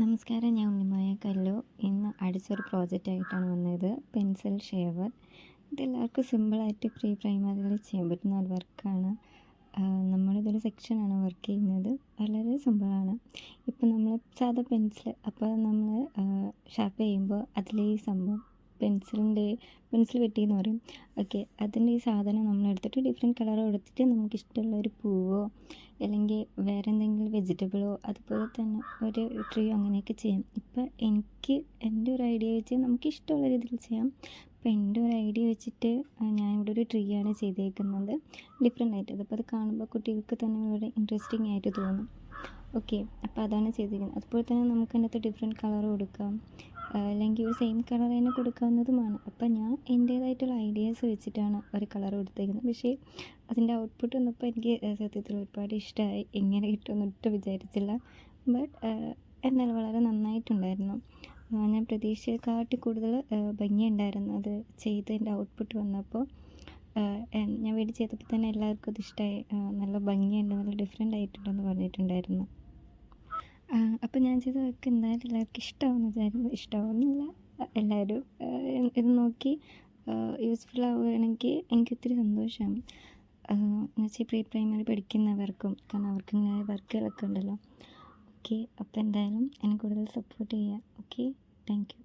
നമസ്കാരം, ഞാൻ ഉണ്ണിമായ കല്ലു. ഇന്ന് അടിച്ചൊരു പ്രോജക്റ്റായിട്ടാണ് വന്നത്. Pencil shaver. ഇതെല്ലാവർക്കും സിമ്പിളായിട്ട് പ്രീ പ്രൈമറിയിൽ ചെയ്യാൻ പറ്റുന്ന ഒരു വർക്കാണ്. നമ്മളിതൊരു സെക്ഷനാണ് വർക്ക് ചെയ്യുന്നത്. വളരെ സിമ്പിളാണ്. ഇപ്പം നമ്മൾ സാധാ പെൻസിൽ അപ്പോൾ നമ്മൾ ഷാർപ്പ് ചെയ്യുമ്പോൾ അതിലെ ഈ സംഭവം പെൻസിൽ വെട്ടി എന്ന് പറയും. ഓക്കെ, അതിൻ്റെ ഈ സാധനം നമ്മളെടുത്തിട്ട് ഡിഫറെൻറ്റ് കളർ കൊടുത്തിട്ട് നമുക്കിഷ്ടമുള്ള ഒരു പൂവോ അല്ലെങ്കിൽ വേറെ എന്തെങ്കിലും വെജിറ്റബിളോ അതുപോലെ തന്നെ ഒരു ട്രീയോ അങ്ങനെയൊക്കെ ചെയ്യാം. ഇപ്പം എനിക്ക് എൻ്റെ ഒരു ഐഡിയ വെച്ച് നമുക്ക് ഇഷ്ടമുള്ള രീതിയിൽ ചെയ്യാം. അപ്പോൾ എൻ്റെ ഒരു ഐഡിയ വെച്ചിട്ട് ഞാനിവിടെ ഒരു ട്രീ ആണ് ചെയ്തേക്കുന്നത്. ഡിഫറെൻ്റ് ആയിട്ട് അതിപ്പോൾ അത് കാണുമ്പോൾ കുട്ടികൾക്ക് തന്നെ വളരെ ഇൻട്രസ്റ്റിംഗ് ആയിട്ട് തോന്നും. ഓക്കെ, അപ്പോൾ അതാണ് ചെയ്തിരിക്കുന്നത്. അതുപോലെ തന്നെ നമുക്ക് അതിനകത്ത് ഡിഫറെൻറ്റ് കളർ കൊടുക്കാം, അല്ലെങ്കിൽ ഒരു സെയിം കളർ തന്നെ കൊടുക്കാവുന്നതുമാണ്. അപ്പം ഞാൻ എൻ്റേതായിട്ടുള്ള ഐഡിയാസ് വെച്ചിട്ടാണ് ഒരു കളർ കൊടുത്തേക്കുന്നത്. പക്ഷേ അതിൻ്റെ ഔട്ട്പുട്ട് വന്നപ്പോൾ എനിക്ക് സത്യത്തിൽ ഒരുപാട് ഇഷ്ടമായി. എങ്ങനെ കിട്ടുമെന്ന് ഒട്ടും വിചാരിച്ചില്ല. ബട്ട് എന്നാലും വളരെ നന്നായിട്ടുണ്ടായിരുന്നു. ഞാൻ പ്രതീക്ഷയെക്കാട്ടി കൂടുതൽ ഭംഗിയുണ്ടായിരുന്നു അത് ചെയ്തതിൻ്റെ ഔട്ട്പുട്ട് വന്നപ്പോൾ. ഞാൻ വീട്ടിൽ ചെയ്തപ്പോൾ തന്നെ എല്ലാവർക്കും അത് ഇഷ്ടമായി. നല്ല ഭംഗിയുണ്ട്, നല്ല ഡിഫറെൻ്റ് ആയിട്ടുണ്ടെന്ന് പറഞ്ഞിട്ടുണ്ടായിരുന്നു. അപ്പോൾ ഞാൻ ചെയ്ത വർക്ക് എന്തായാലും എല്ലാവർക്കും ഇഷ്ടമാവുമെന്ന് വിചാരിക്കുന്നു. ഇഷ്ടമാവുന്നില്ല, എല്ലാവരും ഇത് നോക്കി യൂസ്ഫുൾ ആവുകയാണെങ്കിൽ എനിക്കൊത്തിരി സന്തോഷമാണ്. എന്നുവെച്ചാൽ പ്രീ പ്രൈമറി പഠിക്കുന്നവർക്കും, കാരണം അവർക്ക് ഇങ്ങനെ വർക്കുകളൊക്കെ ഉണ്ടല്ലോ. ഓക്കെ, അപ്പോൾ എന്തായാലും എന്നെ കൂടുതൽ സപ്പോർട്ട് ചെയ്യാം. Okay, thank you.